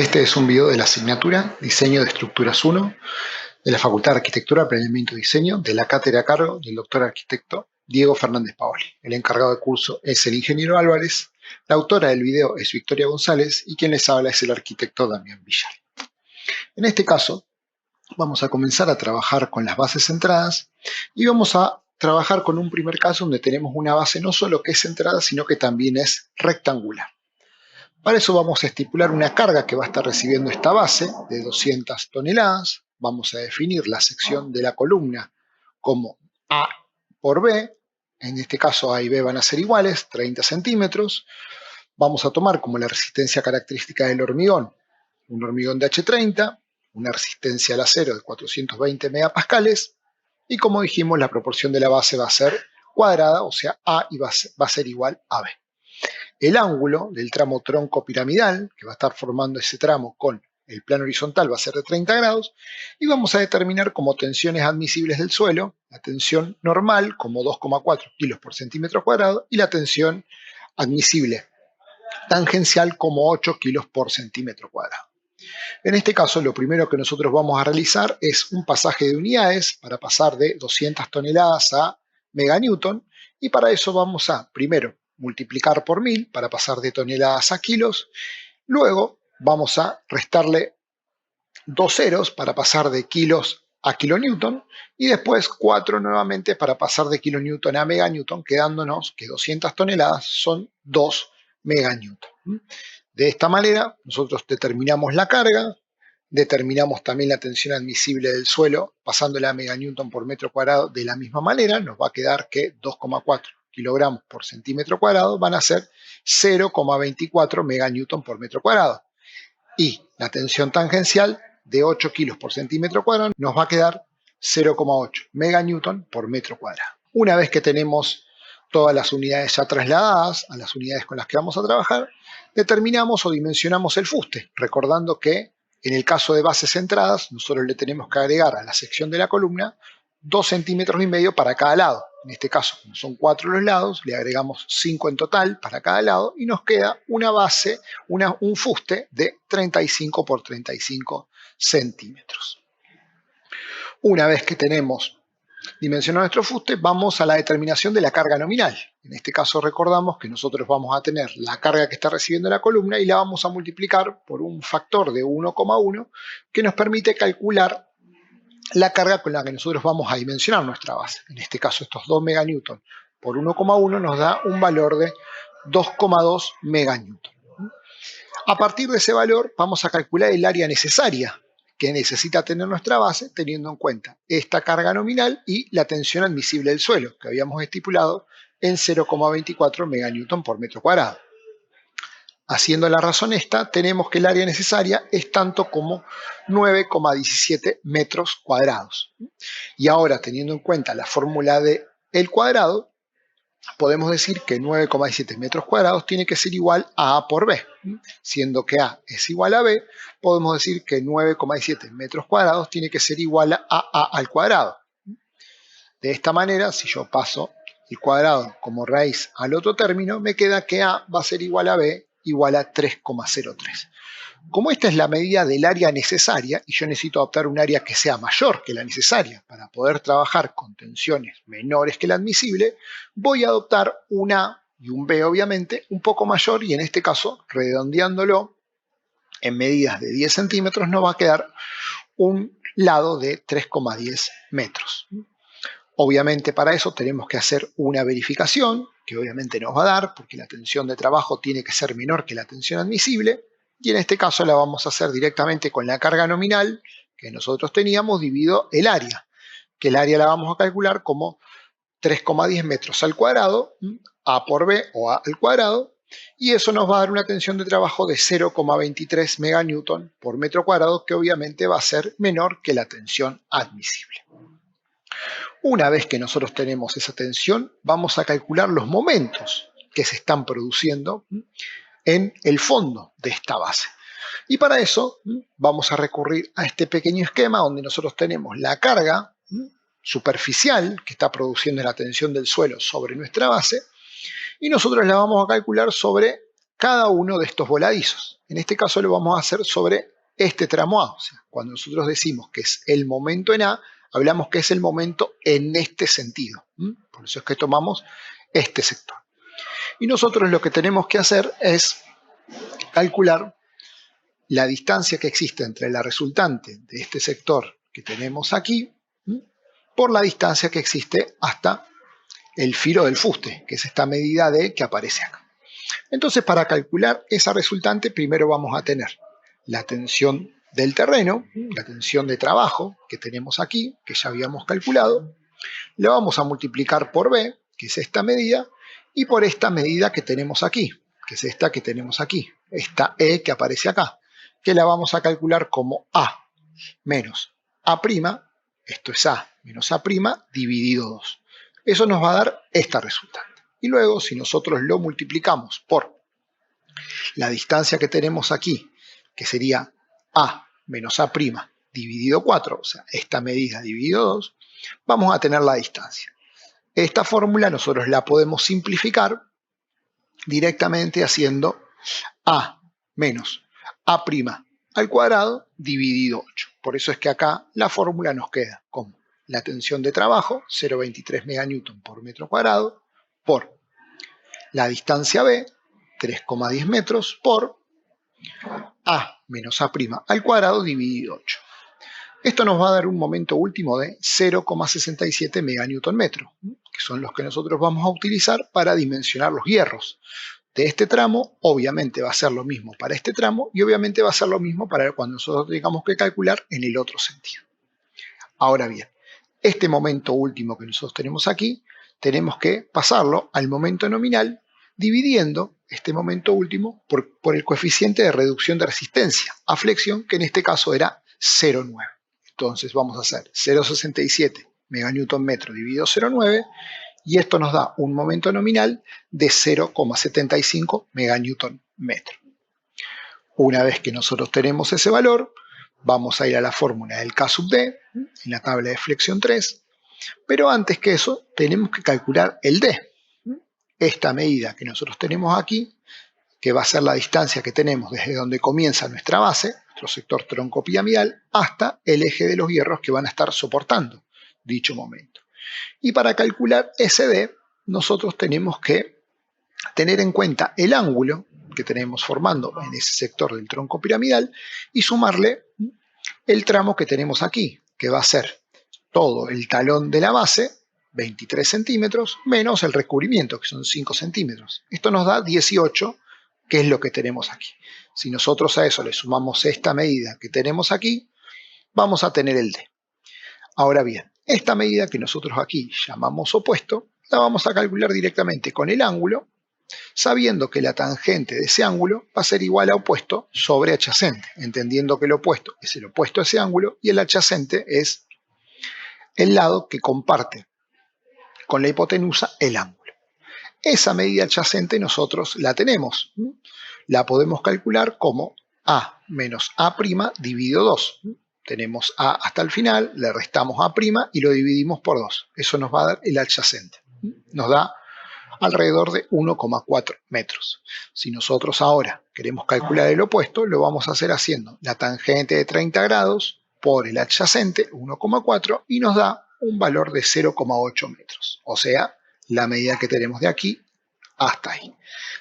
Este es un video de la asignatura Diseño de Estructuras 1 de la Facultad de Arquitectura, Planeamiento y Diseño de la cátedra a cargo del doctor arquitecto Diego Fernández Paoli. El encargado de curso es el ingeniero Álvarez, la autora del video es Victoria González y quien les habla es el arquitecto Damián Villar. En este caso, vamos a comenzar a trabajar con las bases centradas y vamos a trabajar con un primer caso donde tenemos una base no solo que es centrada, sino que también es rectangular. Para eso vamos a estipular una carga que va a estar recibiendo esta base de 200 toneladas. Vamos a definir la sección de la columna como A por B. En este caso A y B van a ser iguales, 30 centímetros. Vamos a tomar como la resistencia característica del hormigón, un hormigón de H30, una resistencia al acero de 420 megapascales. Y como dijimos, la proporción de la base va a ser cuadrada, o sea, A va a ser igual a B. El ángulo del tramo tronco piramidal, que va a estar formando ese tramo con el plano horizontal, va a ser de 30 grados, y vamos a determinar como tensiones admisibles del suelo, la tensión normal como 2,4 kilos por centímetro cuadrado, y la tensión admisible tangencial como 8 kilos por centímetro cuadrado. En este caso, lo primero que nosotros vamos a realizar es un pasaje de unidades para pasar de 200 toneladas a meganewton, y para eso vamos a, primero, multiplicar por 1000 para pasar de toneladas a kilos. Luego vamos a restarle 2 ceros para pasar de kilos a kilonewton y después 4 nuevamente para pasar de kilonewton a meganewton, quedándonos que 200 toneladas son 2 meganewton. De esta manera nosotros determinamos la carga, determinamos también la tensión admisible del suelo pasándola a meganewton por metro cuadrado. De la misma manera nos va a quedar que 2,4 kilogramos por centímetro cuadrado van a ser 0,24 meganewton por metro cuadrado. Y la tensión tangencial de 8 kilos por centímetro cuadrado nos va a quedar 0,8 meganewton por metro cuadrado. Una vez que tenemos todas las unidades ya trasladadas a las unidades con las que vamos a trabajar, determinamos o dimensionamos el fuste, recordando que en el caso de bases centradas, nosotros le tenemos que agregar a la sección de la columna 2,5 centímetros para cada lado. En este caso, como son 4 los lados, le agregamos 5 en total para cada lado y nos queda una base, un fuste de 35 por 35 centímetros. Una vez que tenemos dimensionado nuestro fuste, vamos a la determinación de la carga nominal. En este caso recordamos que nosotros vamos a tener la carga que está recibiendo la columna y la vamos a multiplicar por un factor de 1,1 que nos permite calcular la carga con la que nosotros vamos a dimensionar nuestra base. En este caso estos 2 meganewton por 1,1 nos da un valor de 2,2 meganewton. A partir de ese valor vamos a calcular el área necesaria que necesita tener nuestra base, teniendo en cuenta esta carga nominal y la tensión admisible del suelo, que habíamos estipulado en 0,24 meganewton por metro cuadrado. Haciendo la razón esta, tenemos que el área necesaria es tanto como 9,17 metros cuadrados. Y ahora, teniendo en cuenta la fórmula de el cuadrado, podemos decir que 9,17 metros cuadrados tiene que ser igual a A por B. Siendo que A es igual a B, podemos decir que 9,17 metros cuadrados tiene que ser igual a A al cuadrado. De esta manera, si yo paso el cuadrado como raíz al otro término, me queda que A va a ser igual a B igual a 3,03. Como esta es la medida del área necesaria y yo necesito adoptar un área que sea mayor que la necesaria para poder trabajar con tensiones menores que la admisible, voy a adoptar un A y un B obviamente un poco mayor y en este caso redondeándolo en medidas de 10 centímetros nos va a quedar un lado de 3,10 metros. Obviamente para eso tenemos que hacer una verificación que obviamente nos va a dar porque la tensión de trabajo tiene que ser menor que la tensión admisible y en este caso la vamos a hacer directamente con la carga nominal que nosotros teníamos dividido el área, que el área la vamos a calcular como 3,10 metros al cuadrado, A por B o A al cuadrado, y eso nos va a dar una tensión de trabajo de 0,23 meganewton por metro cuadrado que obviamente va a ser menor que la tensión admisible. Una vez que nosotros tenemos esa tensión, vamos a calcular los momentos que se están produciendo en el fondo de esta base. Y para eso vamos a recurrir a este pequeño esquema donde nosotros tenemos la carga superficial que está produciendo la tensión del suelo sobre nuestra base y nosotros la vamos a calcular sobre cada uno de estos voladizos. En este caso lo vamos a hacer sobre este tramo A. O sea, cuando nosotros decimos que es el momento en A, hablamos que es el momento en este sentido. Por eso es que tomamos este sector. Y nosotros lo que tenemos que hacer es calcular la distancia que existe entre la resultante de este sector que tenemos aquí por la distancia que existe hasta el filo del fuste, que es esta medida D que aparece acá. Entonces, para calcular esa resultante, primero vamos a tener la tensión del terreno, la tensión de trabajo que tenemos aquí, que ya habíamos calculado, la vamos a multiplicar por B, que es esta medida, y por esta medida que tenemos aquí, que es esta que tenemos aquí, esta E que aparece acá, que la vamos a calcular como A menos A', esto es A menos A' dividido 2. Eso nos va a dar esta resultante. Y luego, si nosotros lo multiplicamos por la distancia que tenemos aquí, que sería A menos A' dividido 4, o sea, esta medida dividido 2, vamos a tener la distancia. Esta fórmula nosotros la podemos simplificar directamente haciendo A menos A' al cuadrado dividido 8. Por eso es que acá la fórmula nos queda como la tensión de trabajo, 0,23 meganewton por metro cuadrado, por la distancia B, 3,10 metros, por A menos A' al cuadrado dividido 8. Esto nos va a dar un momento último de 0,67 meganewton metro, que son los que nosotros vamos a utilizar para dimensionar los hierros de este tramo. Obviamente va a ser lo mismo para este tramo y obviamente va a ser lo mismo para cuando nosotros tengamos que calcular en el otro sentido. Ahora bien, este momento último que nosotros tenemos aquí, tenemos que pasarlo al momento nominal dividiendo este momento último por el coeficiente de reducción de resistencia a flexión, que en este caso era 0,9. Entonces vamos a hacer 0,67 meganewton metro dividido 0,9 y esto nos da un momento nominal de 0,75 meganewton metro. Una vez que nosotros tenemos ese valor, vamos a ir a la fórmula del K sub D, en la tabla de flexión 3, pero antes que eso tenemos que calcular el D. Esta medida que nosotros tenemos aquí, que va a ser la distancia que tenemos desde donde comienza nuestra base, nuestro sector troncopiramidal, hasta el eje de los hierros que van a estar soportando dicho momento. Y para calcular ese D, nosotros tenemos que tener en cuenta el ángulo que tenemos formando en ese sector del tronco piramidal y sumarle el tramo que tenemos aquí, que va a ser todo el talón de la base, 23 centímetros, menos el recubrimiento, que son 5 centímetros. Esto nos da 18, que es lo que tenemos aquí. Si nosotros a eso le sumamos esta medida que tenemos aquí, vamos a tener el D. Ahora bien, esta medida que nosotros aquí llamamos opuesto, la vamos a calcular directamente con el ángulo, sabiendo que la tangente de ese ángulo va a ser igual a opuesto sobre adyacente, entendiendo que el opuesto es el opuesto a ese ángulo y el adyacente es el lado que comparte con la hipotenusa el ángulo. Esa medida adyacente nosotros la tenemos. La podemos calcular como A menos A' dividido 2. Tenemos A hasta el final, le restamos A' y lo dividimos por 2. Eso nos va a dar el adyacente. Nos da alrededor de 1,4 metros. Si nosotros ahora queremos calcular el opuesto, lo vamos a hacer haciendo la tangente de 30 grados por el adyacente, 1,4, y nos da un valor de 0,8 metros. O sea, la medida que tenemos de aquí hasta ahí.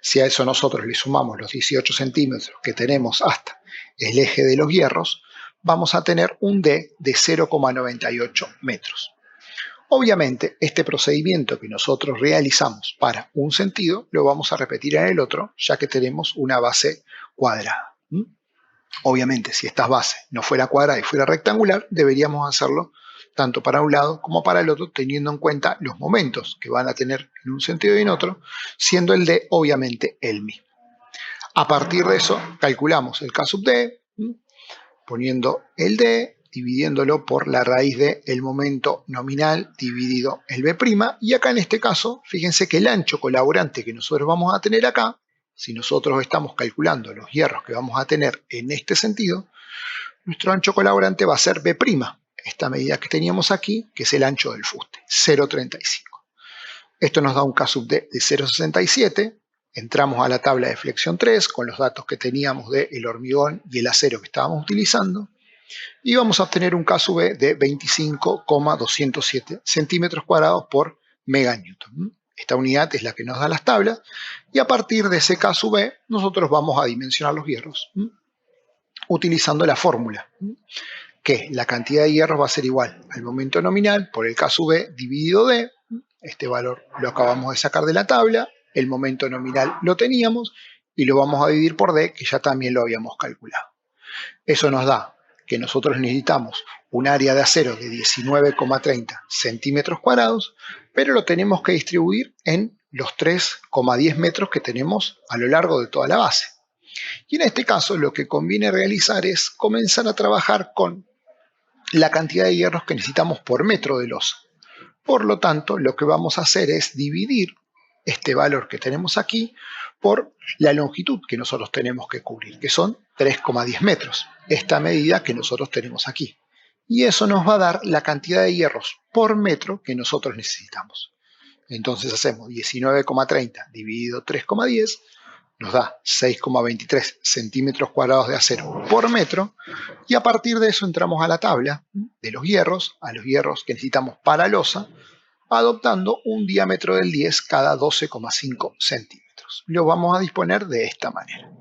Si a eso nosotros le sumamos los 18 centímetros que tenemos hasta el eje de los hierros, vamos a tener un D de 0,98 metros. Obviamente, este procedimiento que nosotros realizamos para un sentido, lo vamos a repetir en el otro, ya que tenemos una base cuadrada. Obviamente, si esta base no fuera cuadrada y fuera rectangular, deberíamos hacerlo tanto para un lado como para el otro, teniendo en cuenta los momentos que van a tener en un sentido y en otro, siendo el D obviamente el mismo. A partir de eso, calculamos el K sub D, poniendo el D, dividiéndolo por la raíz del momento nominal dividido el B', y acá en este caso, fíjense que el ancho colaborante que nosotros vamos a tener acá, si nosotros estamos calculando los hierros que vamos a tener en este sentido, nuestro ancho colaborante va a ser B', esta medida que teníamos aquí, que es el ancho del fuste, 0,35. Esto nos da un K sub D de 0,67, entramos a la tabla de flexión 3 con los datos que teníamos del hormigón y el acero que estábamos utilizando y vamos a obtener un KSV de 25,207 centímetros cuadrados por meganewton. Esta unidad es la que nos da las tablas y a partir de ese KSV nosotros vamos a dimensionar los hierros utilizando la fórmula, que la cantidad de hierros va a ser igual al momento nominal por el KSV dividido D. Este valor lo acabamos de sacar de la tabla, el momento nominal lo teníamos y lo vamos a dividir por D, que ya también lo habíamos calculado. Eso nos da que nosotros necesitamos un área de acero de 19,30 centímetros cuadrados, pero lo tenemos que distribuir en los 3,10 metros que tenemos a lo largo de toda la base. Y en este caso lo que conviene realizar es comenzar a trabajar con la cantidad de hierros que necesitamos por metro de losa. Por lo tanto, lo que vamos a hacer es dividir este valor que tenemos aquí por la longitud que nosotros tenemos que cubrir, que son 3,10 metros, esta medida que nosotros tenemos aquí. Y eso nos va a dar la cantidad de hierros por metro que nosotros necesitamos. Entonces hacemos 19,30 dividido 3,10, nos da 6,23 centímetros cuadrados de acero por metro, y a partir de eso entramos a la tabla de los hierros, a los hierros que necesitamos para losa, adoptando un diámetro del 10 cada 12,5 centímetros. Lo vamos a disponer de esta manera.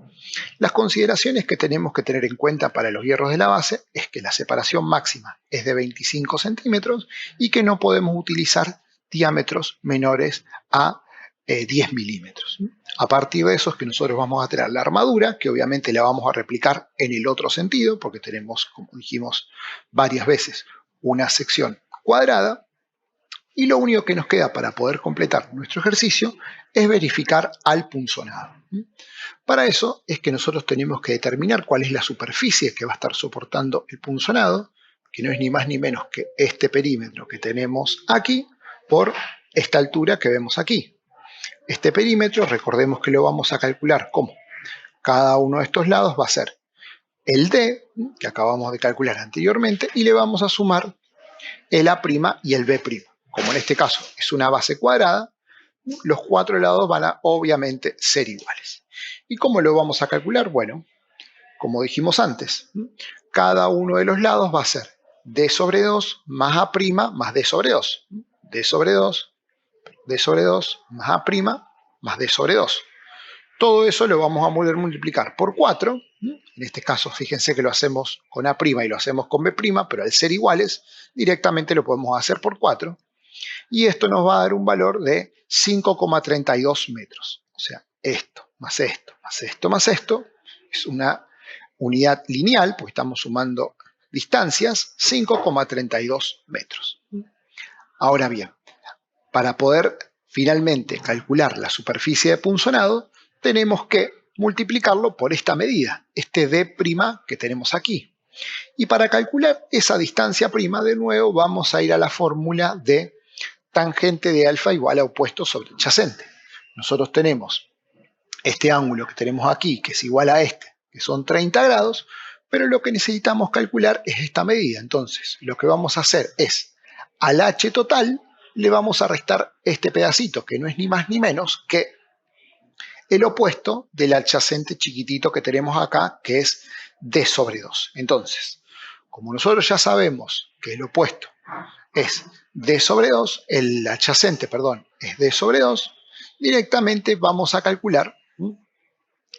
Las consideraciones que tenemos que tener en cuenta para los hierros de la base es que la separación máxima es de 25 centímetros y que no podemos utilizar diámetros menores a 10 milímetros. A partir de eso es que nosotros vamos a tener la armadura, que obviamente la vamos a replicar en el otro sentido, porque tenemos, como dijimos varias veces, una sección cuadrada, y lo único que nos queda para poder completar nuestro ejercicio es verificar al punzonado. Para eso es que nosotros tenemos que determinar cuál es la superficie que va a estar soportando el punzonado, que no es ni más ni menos que este perímetro que tenemos aquí, por esta altura que vemos aquí. Este perímetro, recordemos que lo vamos a calcular como cada uno de estos lados va a ser el D, que acabamos de calcular anteriormente, y le vamos a sumar el A' y el B'. Como en este caso es una base cuadrada, los cuatro lados van a obviamente ser iguales. ¿Y cómo lo vamos a calcular? Bueno, como dijimos antes, cada uno de los lados va a ser D sobre 2 más A' más D sobre 2. D sobre 2, D sobre 2 más A' más D sobre 2. Todo eso lo vamos a poder multiplicar por 4. En este caso, fíjense que lo hacemos con A' y lo hacemos con B', pero al ser iguales, directamente lo podemos hacer por 4. Y esto nos va a dar un valor de 5,32 metros. O sea, esto, más esto, más esto, más esto, es una unidad lineal, porque estamos sumando distancias, 5,32 metros. Ahora bien, para poder finalmente calcular la superficie de punzonado, tenemos que multiplicarlo por esta medida, este D' que tenemos aquí. Y para calcular esa distancia prima, de nuevo vamos a ir a la fórmula de tangente de alfa igual a opuesto sobre adyacente. Nosotros tenemos este ángulo que tenemos aquí, que es igual a este, que son 30 grados, pero lo que necesitamos calcular es esta medida. Entonces, lo que vamos a hacer es, al h total, le vamos a restar este pedacito, que no es ni más ni menos que el opuesto del adyacente chiquitito que tenemos acá, que es D sobre 2. Entonces, como nosotros ya sabemos que el opuesto es D sobre 2, el adyacente, perdón, es D sobre 2, directamente vamos a calcular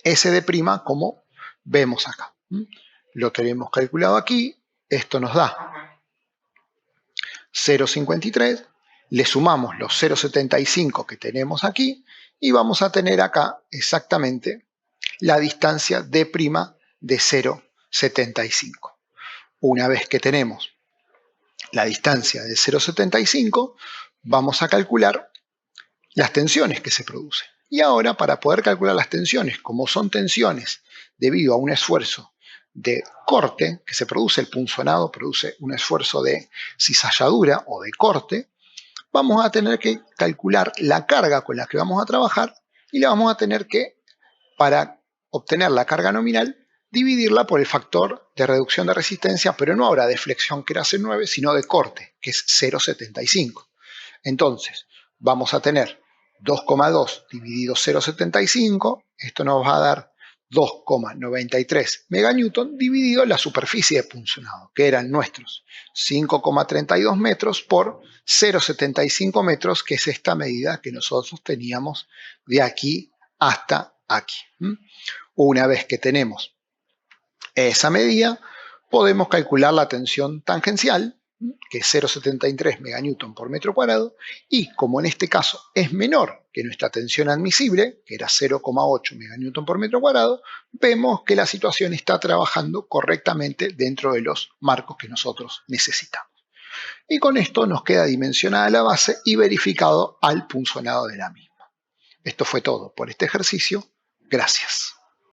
ese D' como vemos acá. Lo tenemos calculado aquí, esto nos da 0,53, le sumamos los 0,75 que tenemos aquí y vamos a tener acá exactamente la distancia D' de 0,75. Una vez que tenemos la distancia de 0,75, vamos a calcular las tensiones que se producen. Y ahora, para poder calcular las tensiones, como son tensiones debido a un esfuerzo de corte que se produce, el punzonado produce un esfuerzo de cizalladura o de corte, vamos a tener que calcular la carga con la que vamos a trabajar y la vamos a tener que, para obtener la carga nominal, dividirla por el factor de reducción de resistencia, pero no ahora de flexión, que era C9, sino de corte, que es 0,75. Entonces, vamos a tener 2,2 dividido 0,75, esto nos va a dar 2,93 meganewton dividido la superficie de puncionado, que eran nuestros 5,32 metros por 0,75 metros, que es esta medida que nosotros teníamos de aquí hasta aquí. Una vez que tenemos esa medida, podemos calcular la tensión tangencial, que es 0,73 meganewton por metro cuadrado, y como en este caso es menor que nuestra tensión admisible, que era 0,8 meganewton por metro cuadrado, vemos que la situación está trabajando correctamente dentro de los marcos que nosotros necesitamos. Y con esto nos queda dimensionada la base y verificado al punzonado de la misma. Esto fue todo por este ejercicio. Gracias.